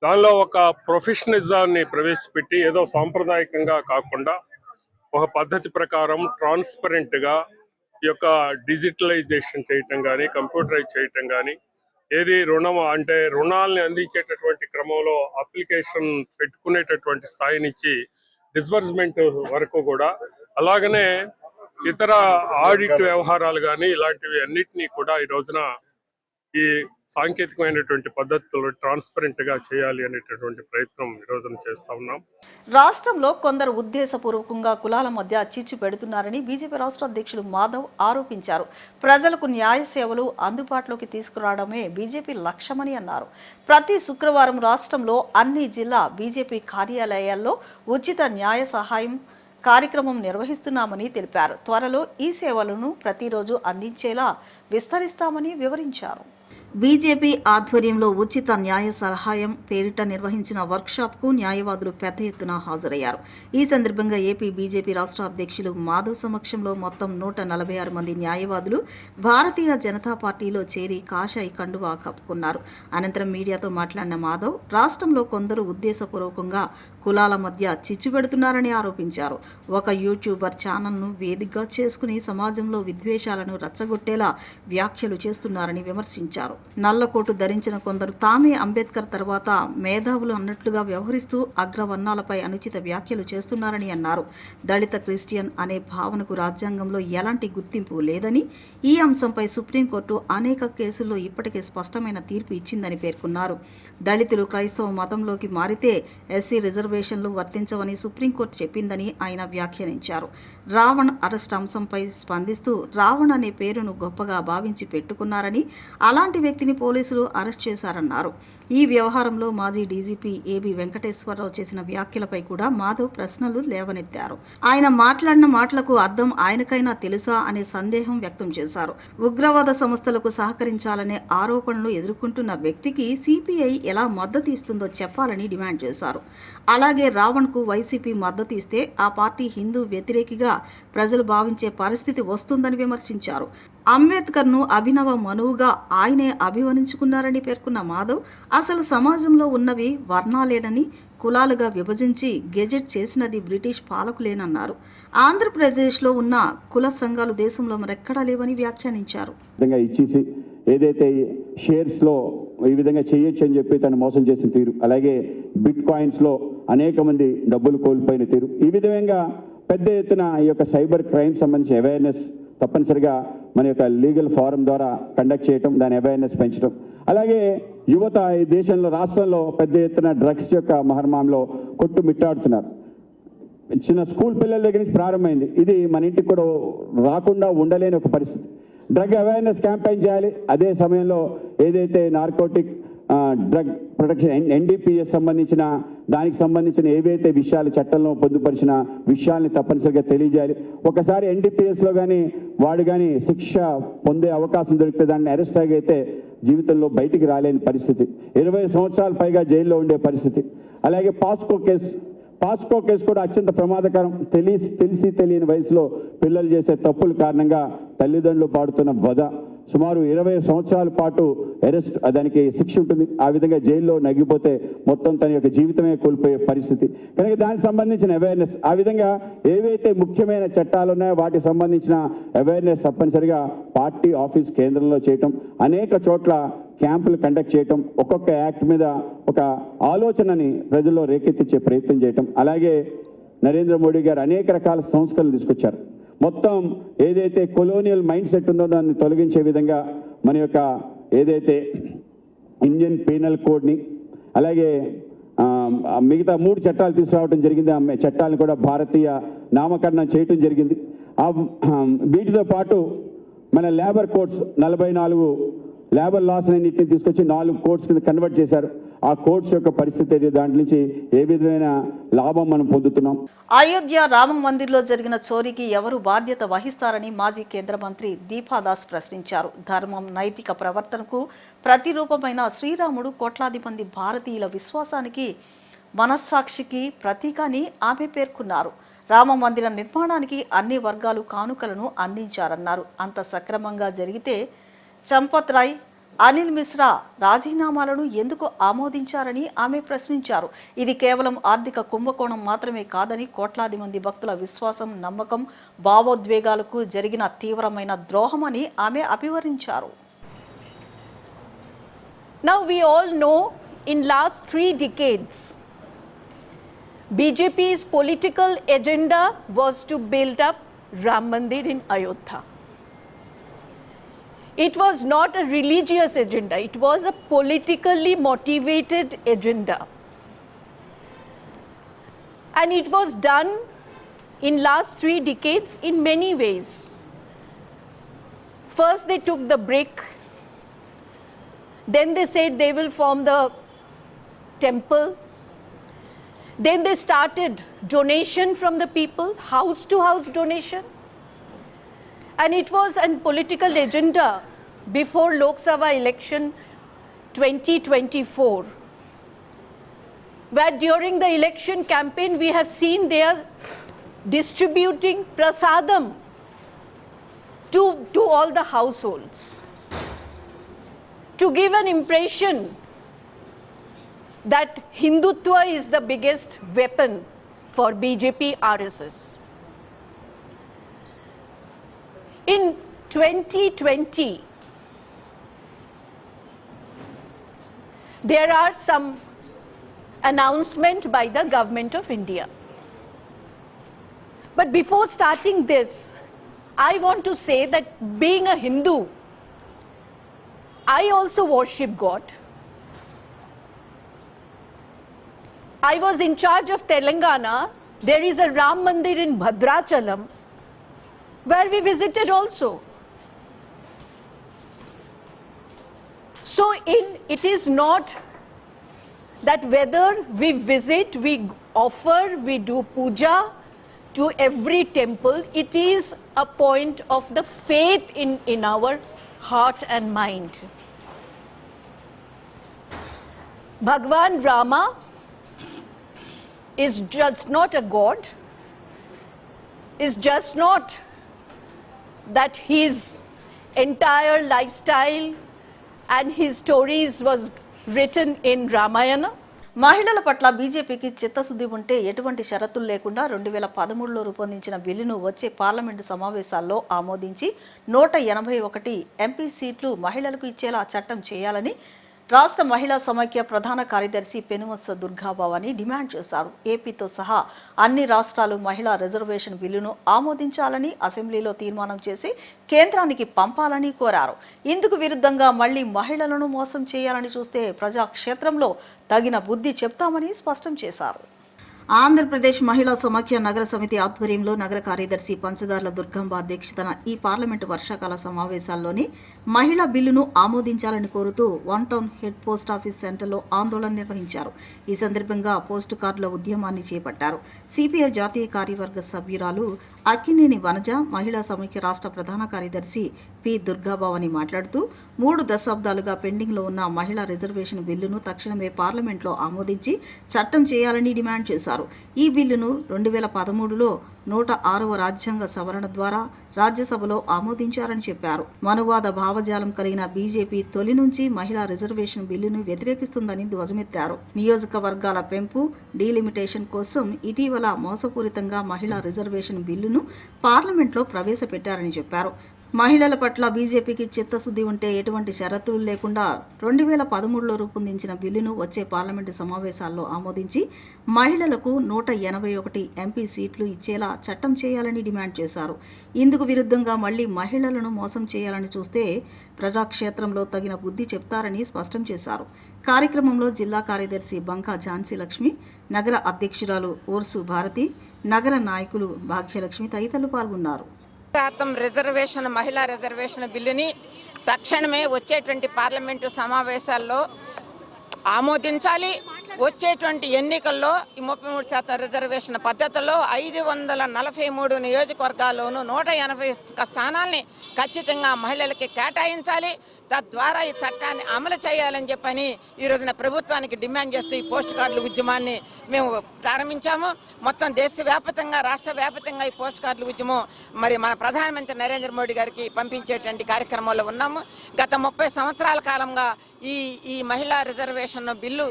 దానిలో ఒక ప్రొఫెషనలిజాన్ని ప్రవేశపెట్టి ఏదో సాంప్రదాయకంగా కాకుండా ఒక పద్ధతి ప్రకారం ట్రాన్స్పరెంట్గా ఈ యొక్క డిజిటలైజేషన్ చేయటం కానీ, కంప్యూటరైజ్ చేయటం కానీ, ఏది రుణం అంటే రుణాలని అందించేటటువంటి క్రమంలో అప్లికేషన్ పెట్టుకునేటటువంటి స్థాయి నుంచి డిస్బర్స్మెంట్ వరకు కూడా, అలాగనే ఇతర ఆడిట్ వ్యవహారాలు కానీ ఇలాంటివి అన్నిటినీ కూడా ఈ రోజున ఈ సాంకేతికమైనటువంటి పద్ధతులు ట్రాన్స్పరెంట్ గా చేయాలి అనేటటువంటి ప్రయత్నం ఈ రోజున చేస్తా ఉన్నాం. రాష్ట్రంలో కొందరు ఉద్దేశపూర్వకంగా కులాల మధ్య చిచ్చు పెడుతున్నారని బీజేపీ రాష్ట్ర అధ్యక్షులు మాధవ్ ఆరోపించారు. ప్రజలకు న్యాయ సేవలు అందుబాటులోకి తీసుకురావడమే బీజేపీ లక్ష్యమని అన్నారు. ప్రతి శుక్రవారం రాష్ట్రంలో అన్ని జిల్లా బీజేపీ కార్యాలయాల్లో ఉచిత న్యాయ సహాయం కార్యక్రమం నిర్వహిస్తున్నామని తెలిపారు. త్వరలో ఈ సేవలను ప్రతిరోజు అందించేలా విస్తరిస్తామని వివరించారు. బీజేపీ ఆధ్వర్యంలో ఉచిత న్యాయ సహాయం పేరిట నిర్వహించిన వర్క్షాప్కు న్యాయవాదులు పెద్ద ఎత్తున హాజరయ్యారు. ఈ సందర్భంగా ఏపీ బీజేపీ రాష్ట్ర అధ్యక్షులు మాధవ్ సమక్షంలో మొత్తం 146 మంది న్యాయవాదులు భారతీయ జనతా పార్టీలో చేరి కాషాయ కండువా కప్పుకున్నారు. అనంతరం మీడియాతో మాట్లాడిన మాధవ్ రాష్ట్రంలో కొందరు ఉద్దేశపూర్వకంగా కులాల మధ్య చిచ్చు పెడుతున్నారని ఆరోపించారు. ఒక యూట్యూబర్ ఛానల్ను వేదికగా చేసుకుని సమాజంలో విద్వేషాలను రచ్చగొట్టేలా వ్యాఖ్యలు చేస్తున్నారని విమర్శించారు. నల్లకోటు ధరించిన కొందరు తామే అంబేద్కర్ తర్వాత మేధావులు అన్నట్లుగా వ్యవహరిస్తూ అగ్రవర్ణాలపై అనుచిత వ్యాఖ్యలు చేస్తున్నారని అన్నారు. దళిత క్రిస్టియన్ అనే భావనకు రాజ్యాంగంలో ఎలాంటి గుర్తింపు లేదని, ఈ అంశంపై సుప్రీంకోర్టు అనేక కేసుల్లో ఇప్పటికే స్పష్టమైన తీర్పు ఇచ్చిందని పేర్కొన్నారు. దళితులు క్రైస్తవ మతంలోకి మారితే ఎస్సీ రిజర్వేషన్లు వర్తించవని సుప్రీంకోర్టు చెప్పిందని ఆయన వ్యాఖ్యానించారు. రావణ్ అరెస్ట్ అంశంపై స్పందిస్తూ రావణ్ అనే పేరును గొప్పగా భావించి పెట్టుకున్నారని, అలాంటి వ్యక్తిని పోలీసులు అరెస్ట్ చేశారన్నారు. ఈ వ్యవహారంలో మాజీ డీజీపీ ఏబీ వెంకటేశ్వరరావు చేసిన వ్యాఖ్యలపై కూడా మాధవ్ ప్రశ్నలు లేవనెత్తారు. ఆయన మాట్లాడిన మాటలకు అర్థం ఆయనకైనా తెలుసా అనే సందేహం వ్యక్తం చేశారు. ఉగ్రవాద సంస్థలకు సహకరించాలనే ఆరోపణలు ఎదుర్కొంటున్న వ్యక్తికి సిపిఐ ఎలా మద్దతు ఇస్తుందో చెప్పాలని డిమాండ్ చేశారు. అలాగే రావణ్కు వైసీపీ మద్దతు ఇస్తే ఆ పార్టీ హిందూ వ్యతిరేకిగా ప్రజలు భావించే పరిస్థితి వస్తుందని విమర్శించారు. అంబేద్కర్ను అభినవ మనువుగా ఆయనే అభివర్ణించుకున్నారని పేర్కొన్న మాధవ్ అసలు సమాజంలో ఉన్నవి వర్ణాలేనని, కులాలుగా విభజించి గెజెట్ చేసినది బ్రిటిష్ పాలకులేనన్నారు. ఆంధ్రప్రదేశ్లో ఉన్న కుల సంఘాలు దేశంలో మరెక్కడా లేవని వ్యాఖ్యానించారు. ఇచ్చేసి ఏదైతే షేర్స్లో ఈ విధంగా చేయొచ్చు అని చెప్పి తను మోసం చేసిన తీరు, అలాగే బిట్ కాయిన్స్లో అనేక మంది డబ్బులు కోల్పోయిన తీరు, ఈ విధంగా పెద్ద ఎత్తున ఈ యొక్క సైబర్ క్రైమ్ సంబంధించిన అవేర్నెస్ తప్పనిసరిగా మన యొక్క లీగల్ ఫోరం ద్వారా కండక్ట్ చేయటం, దాని అవేర్నెస్ పెంచడం. అలాగే యువత ఈ దేశంలో రాష్ట్రంలో పెద్ద ఎత్తున డ్రగ్స్ యొక్క మహమ్మారిలో కొట్టుమిట్టాడుతున్నారు. చిన్న స్కూల్ పిల్లల దగ్గర నుంచి ప్రారంభమైంది. ఇది మన ఇంటికి కూడా రాకుండా ఉండలేని ఒక పరిస్థితి. డ్రగ్ అవేర్నెస్ క్యాంపెయిన్ చేయాలి. అదే సమయంలో ఏదైతే నార్కోటిక్ డ్రగ్ ప్రొటెక్షన్ NDPS సంబంధించిన దానికి సంబంధించిన ఏవైతే విషయాలు చట్టంలో పొందుపరిచిన విషయాల్ని తప్పనిసరిగా తెలియజేయాలి. ఒకసారి NDPSలో కానీ వాడు కానీ శిక్ష పొందే అవకాశం దొరికితే దాన్ని అరెస్ట్ అయితే జీవితంలో బయటికి రాలేని పరిస్థితి, 20 సంవత్సరాల పైగా జైల్లో ఉండే పరిస్థితి. అలాగే పాస్కో కేసు కూడా అత్యంత ప్రమాదకరం. తెలిసి తెలియని వయసులో పిల్లలు చేసే తప్పుల కారణంగా తల్లిదండ్రులు పాడుతున్న వధ, సుమారు 20 సంవత్సరాల పాటు అరెస్ట్, దానికి శిక్ష ఉంటుంది. ఆ విధంగా జైల్లో నగిపోతే మొత్తం తన యొక్క జీవితమే కోల్పోయే పరిస్థితి. కనుక దానికి సంబంధించిన అవేర్నెస్, ఆ విధంగా ఏవైతే ముఖ్యమైన చట్టాలు ఉన్నాయో వాటికి సంబంధించిన అవేర్నెస్ తప్పనిసరిగా పార్టీ ఆఫీస్ కేంద్రంలో చేయటం, అనేక చోట్ల క్యాంపులు కండక్ట్ చేయటం, ఒక్కొక్క యాక్ట్ మీద ఒక ఆలోచనని ప్రజల్లో రేకెత్తించే ప్రయత్నం చేయటం. అలాగే నరేంద్ర మోడీ గారు అనేక రకాల సంస్కరణలు తీసుకొచ్చారు. మొత్తం ఏదైతే కొలోనియల్ మైండ్ సెట్ ఉందో దాన్ని తొలగించే విధంగా మన యొక్క ఏదైతే ఇండియన్ పీనల్ కోడ్ని, అలాగే మిగతా 3 చట్టాలు తీసుకురావడం జరిగింది. ఆ చట్టాలను కూడా భారతీయ నామకరణం చేయటం జరిగింది. వీటితో పాటు మన లేబర్ కోడ్స్ 44 లేబర్ లాస్ అన్నింటినీ తీసుకొచ్చి 4 కోడ్స్ కింద కన్వర్ట్ చేశారు. ఆ కోడ్స్ యొక్క పరిస్థితి, దాంట్లో నుంచి ఏ విధమైన లాభం మనం పొందుతున్నాం. అయోధ్య రామ మందిర్లో జరిగిన చోరీకి ఎవరు బాధ్యత వహిస్తారని మాజీ కేంద్ర మంత్రి దీపాదాస్ ప్రశ్నించారు. ధర్మం, నైతిక ప్రవర్తనకు ప్రతిరూపమైన శ్రీరాముడు కోట్లాది మంది భారతీయుల విశ్వాసానికి, మనస్సాక్షికి ప్రతీక అని ఆమె పేర్కొన్నారు. రామ మందిర నిర్మాణానికి అన్ని వర్గాలు కానుకలను అందించారన్నారు. అంత సక్రమంగా జరిగితే చంపత్ రాయ్, అనిల్ మిశ్రా రాజీనామాలను ఎందుకు ఆమోదించారని ఆమె ప్రశ్నించారు. ఇది కేవలం ఆర్థిక కుంభకోణం మాత్రమే కాదని, కోట్లాది మంది భక్తుల విశ్వాసం, నమ్మకం, భావోద్వేగాలకు జరిగిన తీవ్రమైన ద్రోహమని ఆమె అభివర్ణించారు. Now we all know in last 3 decades BJP's political agenda was to build up Ram Mandir in Ayodhya. It was not a religious agenda, it was a politically motivated agenda. And it was done in last 3 decades in many ways. First they took the brick, then they said they will form the temple, then they started donation from the people, house to house donation. And it was a political agenda before Lok Sabha election 2024, where during the election campaign we have seen they are distributing prasadam to all the households to give an impression that Hindutva is the biggest weapon for BJP RSS. In 2020, there are some announcement by the government of India. But before starting this, I want to say that being a Hindu, I also worship God. I was in charge of Telangana. There is a Ram Mandir in Bhadrachalam, where we visited also. So it is not that whether we visit, we offer, we do puja to every temple, it is a point of the faith in our heart and mind. Bhagwan Rama is just not a god, is just not that his entire lifestyle and his stories was written in Ramayana. మహిళల పట్ల బీజేపీకి చిత్తశుద్ధి ఉంటే ఎటువంటి షరతులు లేకుండా 2013లో రూపొందించిన బిల్లును వచ్చే పార్లమెంటు సమావేశాల్లో ఆమోదించి 181 ఎంపీ సీట్లు మహిళలకు ఇచ్చేలా చట్టం చేయాలని రాష్ట్ర మహిళా సమైక్య ప్రధాన కార్యదర్శి పెనుమత్స దుర్గాభవాని డిమాండ్ చేశారు. ఏపీతో సహా అన్ని రాష్ట్రాలు మహిళా రిజర్వేషన్ బిల్లును ఆమోదించాలని అసెంబ్లీలో తీర్మానం చేసి కేంద్రానికి పంపాలని కోరారు. ఇందుకు విరుద్ధంగా మళ్లీ మహిళలను మోసం చేయాలని చూస్తే ప్రజాక్షేత్రంలో తగిన బుద్ధి చెప్తామని స్పష్టం చేశారు. ఆంధ్రప్రదేశ్ మహిళా సమాఖ్య నగర సమితి ఆధ్వర్యంలో నగర కార్యదర్శి పంచదార్ల దుర్గంబ అధ్యక్షతన ఈ పార్లమెంటు వర్షాకాల సమావేశాల్లోని మహిళా బిల్లును ఆమోదించాలని కోరుతూ one town head post office సెంటర్లో ఆందోళన నిర్వహించారు. ఈ సందర్భంగా పోస్టు కార్డుల ఉద్యమాన్ని చేపట్టారు. సిపిఐ జాతీయ కార్యవర్గ సభ్యురాలు అక్కినేని వనజ, మహిళా సమైక్య రాష్ట్ర ప్రధాన కార్యదర్శి పి దుర్గాభవాని మాట్లాడుతూ 3 దశాబ్దాలుగా పెండింగ్లో ఉన్న మహిళా రిజర్వేషన్ బిల్లును తక్షణమే పార్లమెంట్లో ఆమోదించి చట్టం చేయాలని డిమాండ్ చేశారు. ఈ బిల్లును 2013లో 106వ రాజ్యాంగ సవరణ ద్వారా రాజ్యసభలో ఆమోదించారని చెప్పారు. మనువాద భావజాలం కలిగిన బీజేపీ తొలి నుంచి మహిళా రిజర్వేషన్ బిల్లును వ్యతిరేకిస్తుందని ధ్వజమెత్తారు. నియోజకవర్గాల పెంపు, డీలిమిటేషన్ కోసం ఇటీవల మోసపూరితంగా మహిళా రిజర్వేషన్ బిల్లును పార్లమెంట్లో ప్రవేశపెట్టారని చెప్పారు. మహిళల పట్ల బీజేపీకి చిత్తశుద్ధి ఉంటే ఎటువంటి షరతులు లేకుండా 2013లో రూపొందించిన బిల్లును వచ్చే పార్లమెంటు సమావేశాల్లో ఆమోదించి మహిళలకు 181 ఎంపీ సీట్లు ఇచ్చేలా చట్టం చేయాలని డిమాండ్ చేశారు. ఇందుకు విరుద్ధంగా మళ్లీ మహిళలను మోసం చేయాలని చూస్తే ప్రజాక్షేత్రంలో తగిన బుద్ధి చెప్తారని స్పష్టం చేశారు. కార్యక్రమంలో జిల్లా కార్యదర్శి బంకా ఝాన్సీ లక్ష్మి, నగర అధ్యక్షురాలు ఓర్సు భారతి, నగర నాయకులు భాగ్యలక్ష్మి తదితరులు పాల్గొన్నారు. రిజర్వేషన్ మహిళా రిజర్వేషన్ బిల్లుని తక్షణమే వచ్చేటువంటి పార్లమెంటు సమావేశాల్లో ఆమోదించాలి. వచ్చేటువంటి ఎన్నికల్లో ఈ 33% రిజర్వేషన్ పద్ధతిలో 543 నియోజకవర్గాల్లోనూ 180 స్థానాల్ని ఖచ్చితంగా మహిళలకి కేటాయించాలి. తద్వారా ఈ చట్టాన్ని అమలు చేయాలని చెప్పని ఈ రోజున ప్రభుత్వానికి డిమాండ్ చేస్తూ ఈ పోస్ట్ కార్డుల ఉద్యమాన్ని మేము ప్రారంభించాము. మొత్తం దేశవ్యాప్తంగా, రాష్ట్ర వ్యాప్తంగా ఈ పోస్ట్ కార్డుల ఉద్యమం మరి మన ప్రధానమంత్రి నరేంద్ర మోడీ గారికి పంపించేటువంటి కార్యక్రమంలో ఉన్నాము. గత 30 సంవత్సరాల కాలంగా ఈ మహిళా రిజర్వేషన్ బిల్లు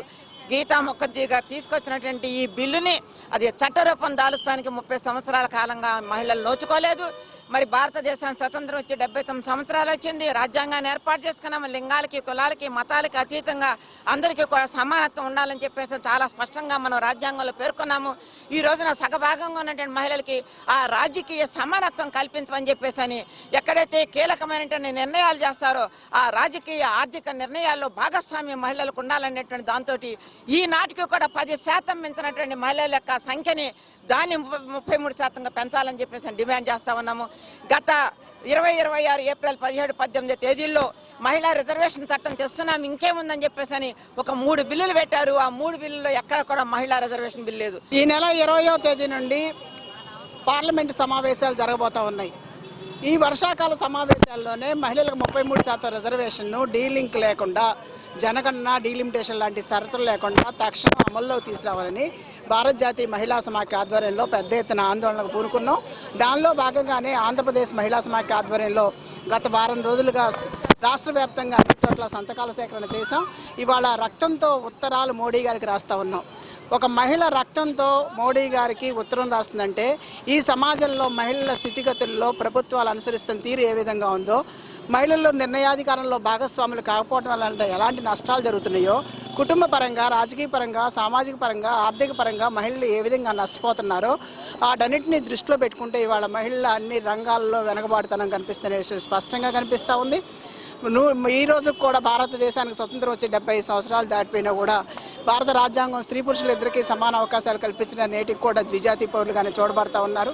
గీతా ముఖర్జీ గారు తీసుకొచ్చినటువంటి ఈ బిల్లుని అది చట్టరూపం దాలుస్తానికి 30 సంవత్సరాల కాలంగా మహిళలు నోచుకోలేదు. మరి భారతదేశానికి స్వతంత్రం వచ్చి 79 సంవత్సరాలు వచ్చింది. రాజ్యాంగాన్ని ఏర్పాటు చేసుకున్నాము. లింగాలకి, కులాలకి, మతాలకి అతీతంగా అందరికీ కూడా సమానత్వం ఉండాలని చెప్పేసి చాలా స్పష్టంగా మనం రాజ్యాంగంలో పేర్కొన్నాము. ఈ రోజున సగభాగంగా ఉన్నటువంటి మహిళలకి ఆ రాజకీయ సమానత్వం కల్పించమని చెప్పేసి అని ఎక్కడైతే కీలకమైనటువంటి నిర్ణయాలు చేస్తారో ఆ రాజకీయ, ఆర్థిక నిర్ణయాల్లో భాగస్వామ్యం మహిళలకు ఉండాలనేటువంటి దాంతో ఈనాటికి కూడా 10% మించినటువంటి మహిళల యొక్క సంఖ్యని దాన్ని 33%గా పెంచాలని చెప్పేసి డిమాండ్ చేస్తా ఉన్నాము. గత 2026 ఏప్రిల్ 17, 18 తేదీల్లో మహిళా రిజర్వేషన్ చట్టం తెస్తున్నాం, ఇంకేముందని చెప్పేసి అని ఒక 3 బిల్లులు పెట్టారు. ఆ 3 బిల్లుల్లో ఎక్కడ కూడా మహిళా రిజర్వేషన్ బిల్లు లేదు. ఈ నెల 20వ తేదీ నుండి పార్లమెంటు సమావేశాలు జరగబోతా ఉన్నాయి. ఈ వర్షాకాల సమావేశాల్లోనే మహిళలకు 33% రిజర్వేషన్ను డీలింక్ లేకుండా, జనగణన, డీలిమిటేషన్ లాంటి షరతులు లేకుండా తక్షణం అమల్లోకి తీసుకురావాలని భారత జాతీయ మహిళా సమాఖ్య ఆధ్వర్యంలో పెద్ద ఎత్తున ఆందోళనకు పూనుకున్నాం. దానిలో భాగంగానే ఆంధ్రప్రదేశ్ మహిళా సమాఖ్య ఆధ్వర్యంలో గత వారం రోజులుగా రాష్ట్ర వ్యాప్తంగా అన్ని చోట్ల సంతకాల సేకరణ చేశాం. ఇవాళ రక్తంతో ఉత్తరాలు మోడీ గారికి రాస్తూ ఉన్నాం. ఒక మహిళ రక్తంతో మోడీ గారికి ఉత్తరం రాస్తుందంటే ఈ సమాజంలో మహిళల స్థితిగతుల్లో ప్రభుత్వాలు అనుసరిస్తున్న తీరు ఏ విధంగా ఉందో, మహిళల్లో నిర్ణయాధికారంలో భాగస్వాములు కాకపోవడం వల్ల ఎలాంటి నష్టాలు జరుగుతున్నాయో, కుటుంబ పరంగా, రాజకీయ పరంగా, సామాజిక పరంగా, ఆర్థిక పరంగా మహిళలు ఏ విధంగా నష్టపోతున్నారో వాటన్నిటిని దృష్టిలో పెట్టుకుంటే ఇవాళ మహిళల అన్ని రంగాల్లో వెనకబాటుతనం కనిపిస్తున్న విషయం స్పష్టంగా కనిపిస్తూ ఉంది. ఈ రోజు కూడా భారతదేశానికి స్వతంత్రం వచ్చి 70 సంవత్సరాలు దాటిపోయినా కూడా భారత రాజ్యాంగం స్త్రీ పురుషులు ఇద్దరికీ సమాన అవకాశాలు కల్పించిన నేటికి కూడా ద్విజాతి పౌరులుగానే చూడబడతా ఉన్నారు.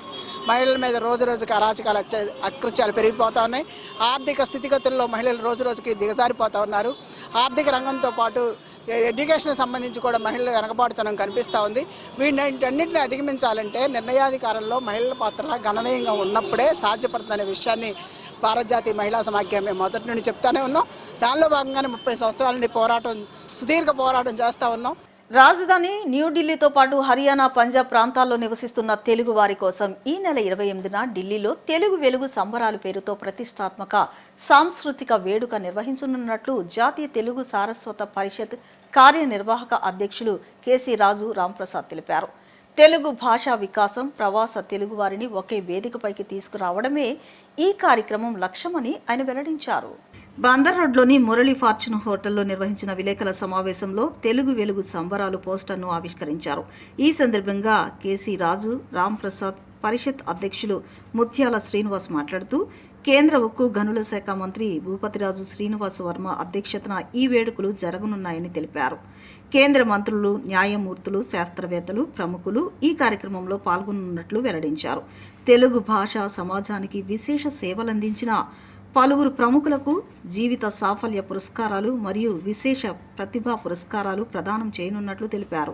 మహిళల మీద రోజు రోజుకి అరాచకాలు, అకృత్యాలు పెరిగిపోతూ ఉన్నాయి. ఆర్థిక స్థితిగతుల్లో మహిళలు రోజు రోజుకి దిగజారిపోతూ ఉన్నారు. ఆర్థిక రంగంతో పాటు ఎడ్యుకేషన్ సంబంధించి కూడా మహిళల వెనకబాటుతనం కనిపిస్తూ ఉంది. వీటన్నింటినీ అధిగమించాలంటే నిర్ణయాధికారంలో మహిళల పాత్ర గణనీయంగా ఉన్నప్పుడే సాధ్యపడుతుందనే విషయాన్ని భారత జాతీయ మహిళా సమాఖ్య మేము మొదటి నుండి చెప్తానే ఉన్నాం. దానిలో భాగంగానే 30 సంవత్సరాల నుండి సుదీర్ఘ పోరాటం చేస్తూ ఉన్నాం. రాజధాని న్యూఢిల్లీతో పాటు హర్యానా, పంజాబ్ ప్రాంతాల్లో నివసిస్తున్న తెలుగు వారి కోసం ఈ నెల 28న ఢిల్లీలో తెలుగు వెలుగు సంబరాలు పేరుతో ప్రతిష్టాత్మక సాంస్కృతిక వేడుక నిర్వహించనున్నట్లు జాతీయ తెలుగు సారస్వత పరిషత్ కార్యనిర్వాహక అధ్యక్షులు కేసీ రాజు రాంప్రసాద్ తెలిపారు. తెలుగు భాషా వికాసం, ప్రవాస తెలుగువారిని ఒకే వేదికపైకి తీసుకురావడమే ఈ కార్యక్రమం లక్ష్యమని ఆయన వెల్లడించారు. బందర్ రోడ్లోని మురళీ ఫార్చ్యూన్ హోటల్లో నిర్వహించిన విలేకరుల సమావేశంలో తెలుగు వెలుగు సంబరాలు పోస్టర్ను ఆవిష్కరించారు. ఈ సందర్భంగా కేసీ రాజు, రామ్ ప్రసాద్ పరిషత్ అధ్యక్షులు ముత్యాల శ్రీనివాస్ మాట్లాడుతూ కేంద్ర ఉక్కు గనుల శాఖ మంత్రి భూపతిరాజు శ్రీనివాస్ వర్మ అధ్యక్షతన ఈ వేడుకలు జరగనున్నాయని తెలిపారు. కేంద్ర మంత్రులు, న్యాయమూర్తులు, శాస్త్రవేత్తలు, ప్రముఖులు ఈ కార్యక్రమంలో పాల్గొనున్నట్లు వెల్లడించారు. తెలుగు భాష సమాజానికి విశేష సేవలందించిన పలువురు ప్రముఖులకు జీవిత సాఫల్య పురస్కారాలు మరియు విశేష ప్రతిభా పురస్కారాలు ప్రదానం చేయనున్నట్లు తెలిపారు.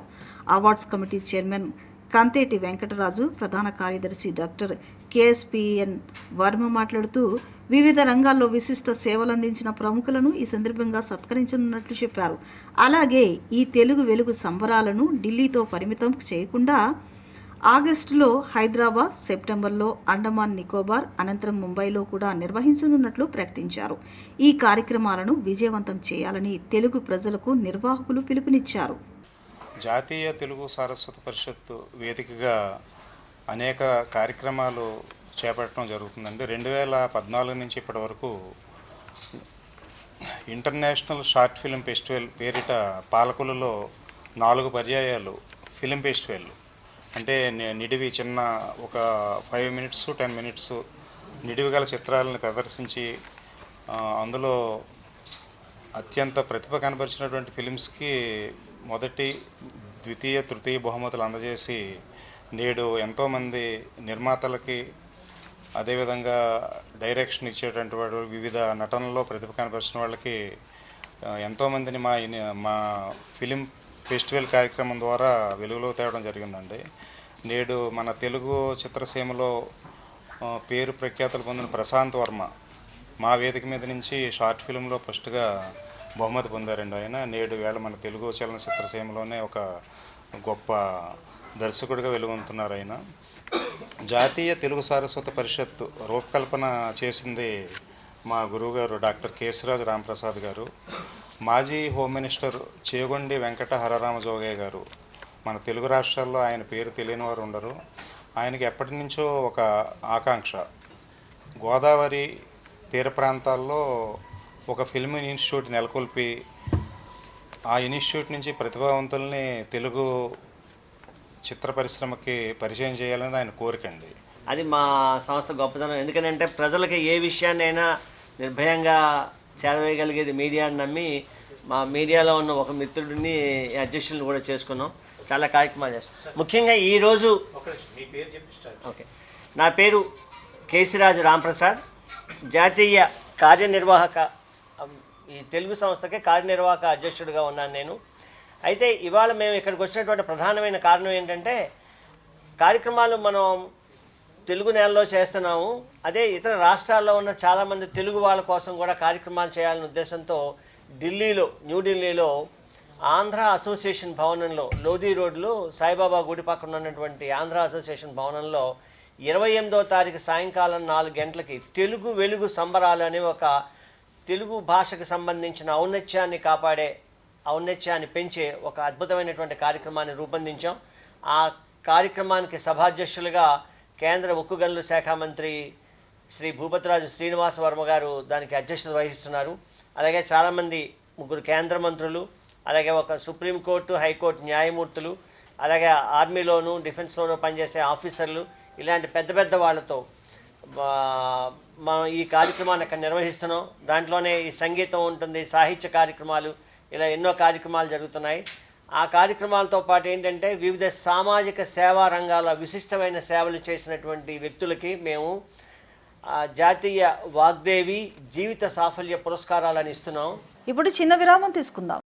Awards committee chairman Kanteti Venkataraju, ప్రధాన కార్యదర్శి డాక్టర్ కేఎస్పిఎన్ వర్మ మాట్లాడుతూ వివిధ రంగాల్లో విశిష్ట సేవలందించిన ప్రముఖులను ఈ సందర్భంగా సత్కరించనున్నట్లు చెప్పారు. అలాగే ఈ తెలుగు వెలుగు సంబరాలను ఢిల్లీతో పరిమితం చేయకుండా ఆగస్టులో హైదరాబాద్, సెప్టెంబర్లో అండమాన్ నికోబార్, అనంతరం ముంబైలో కూడా నిర్వహించనున్నట్లు ప్రకటించారు. ఈ కార్యక్రమాలను విజయవంతం చేయాలని తెలుగు ప్రజలకు నిర్వాహకులు పిలుపునిచ్చారు. జాతీయ తెలుగు సారస్వత పరిషత్తు వేదికగా అనేక కార్యక్రమాలు చేపట్టడం జరుగుతుందండి. 2014 నుంచి ఇప్పటి వరకు ఇంటర్నేషనల్ షార్ట్ ఫిల్మ్ ఫెస్టివల్ పేరిట పాలకులలో 4 పర్యాయాలు ఫిలిం ఫెస్టివల్ అంటే నిడివి చిన్న ఒక 5 minutes 10 minutes నిడివి గల చిత్రాలను ప్రదర్శించి అందులో అత్యంత ప్రతిభ కనబరిచినటువంటి ఫిలిమ్స్కి మొదటి, ద్వితీయ, తృతీయ బహుమతులు అందజేసి నేడు ఎంతోమంది నిర్మాతలకి అదేవిధంగా డైరెక్షన్ ఇచ్చేటువంటి వాడు వివిధ నటనలో ప్రతిభ కనబరిచిన వాళ్ళకి ఎంతోమందిని మా ఫిలిం ఫెస్టివల్ కార్యక్రమం ద్వారా వెలుగులో తేవడం జరిగిందండి. నేడు మన తెలుగు చిత్రసీమలో పేరు ప్రఖ్యాతులు పొందిన ప్రశాంత్ వర్మ మా వేదిక మీద నుంచి షార్ట్ ఫిల్మ్లో ఫస్ట్గా బహుమతి పొందారండి. ఆయన నేడు వేళ మన తెలుగు చలనచిత్ర సీమలోనే ఒక గొప్ప దర్శకుడిగా వెలుగొందుతున్నారు. ఆయన జాతీయ తెలుగు సారస్వత పరిషత్తు రూపకల్పన చేసింది మా గురువుగారు డాక్టర్ కేశరాజు రాంప్రసాద్ గారు. మాజీ హోమ్ మినిస్టర్ చేగొండి వెంకట హరరామ జోగయ్య గారు. మన తెలుగు రాష్ట్రాల్లో ఆయన పేరు తెలియని వారు ఉండరు. ఆయనకి ఎప్పటి నుంచో ఒక ఆకాంక్ష, గోదావరి తీర ప్రాంతాల్లో ఒక ఫిల్మ్ ఇన్స్టిట్యూట్ నెలకొల్పి ఆ ఇన్స్టిట్యూట్ నుంచి ప్రతిభావంతుల్ని తెలుగు చిత్ర పరిశ్రమకి పరిచయం చేయాలని ఆయన కోరికండి. అది మా సంస్థ గొప్పతనం. ఎందుకంటే ప్రజలకి ఏ విషయాన్నైనా నిర్భయంగా చేరవేయగలిగేది మీడియాని నమ్మి మా మీడియాలో ఉన్న ఒక మిత్రుడిని అధ్యక్షులను కూడా చేసుకున్నాం. చాలా కార్యక్రమాలు చేస్తాం. ముఖ్యంగా ఈరోజు ఓకే, నా పేరు కేశీరాజు రాంప్రసాద్, జాతీయ కార్యనిర్వాహక ఈ తెలుగు సంస్థకి కార్యనిర్వాహక అధ్యక్షుడిగా ఉన్నాను నేను. అయితే ఇవాళ మేము ఇక్కడికి వచ్చినటువంటి ప్రధానమైన కారణం ఏంటంటే కార్యక్రమాలు మనం తెలుగు నేలలో చేస్తున్నాము. అదే ఇతర రాష్ట్రాల్లో ఉన్న చాలామంది తెలుగు వాళ్ళ కోసం కూడా కార్యక్రమాలు చేయాలనే ఉద్దేశంతో న్యూఢిల్లీలో ఆంధ్ర అసోసియేషన్ భవనంలో లోధి రోడ్లో సాయిబాబా గుడి పక్కన ఉన్నటువంటి ఆంధ్ర అసోసియేషన్ భవనంలో 28వ తారీఖు సాయంకాలం 4 గంటలకి తెలుగు వెలుగు సంబరాలు అనే ఒక తెలుగు భాషకు సంబంధించిన ఔన్నత్యాన్ని పెంచే ఒక అద్భుతమైనటువంటి కార్యక్రమాన్ని రూపొందించాం. ఆ కార్యక్రమానికి సభాధ్యక్షులుగా కేంద్ర ఉక్కు గనుల శాఖ మంత్రి శ్రీ భూపతిరాజు శ్రీనివాస్ వర్మ గారు దానికి అధ్యక్షత వహిస్తున్నారు. అలాగే చాలామంది 3 కేంద్ర మంత్రులు, అలాగే ఒక సుప్రీంకోర్టు, హైకోర్టు న్యాయమూర్తులు, అలాగే ఆర్మీలోను డిఫెన్స్లోనూ పనిచేసే ఆఫీసర్లు, ఇలాంటి పెద్ద పెద్ద వాళ్ళతో మనం ఈ కార్యక్రమాన్ని అక్కడ నిర్వహిస్తున్నాం. దాంట్లోనే ఈ సంగీతం ఉంటుంది, సాహిత్య కార్యక్రమాలు, ఇలా ఎన్నో కార్యక్రమాలు జరుగుతున్నాయి. ఆ కార్యక్రమాలతో పాటు ఏంటంటే వివిధ సామాజిక సేవా రంగాల విశిష్టమైన సేవలు చేసినటువంటి వ్యక్తులకి మేము జాతీయ వాగ్దేవి జీవిత సాఫల్య పురస్కారాలను ఇస్తున్నాం. ఇప్పుడు చిన్న విరామం తీసుకుందాం.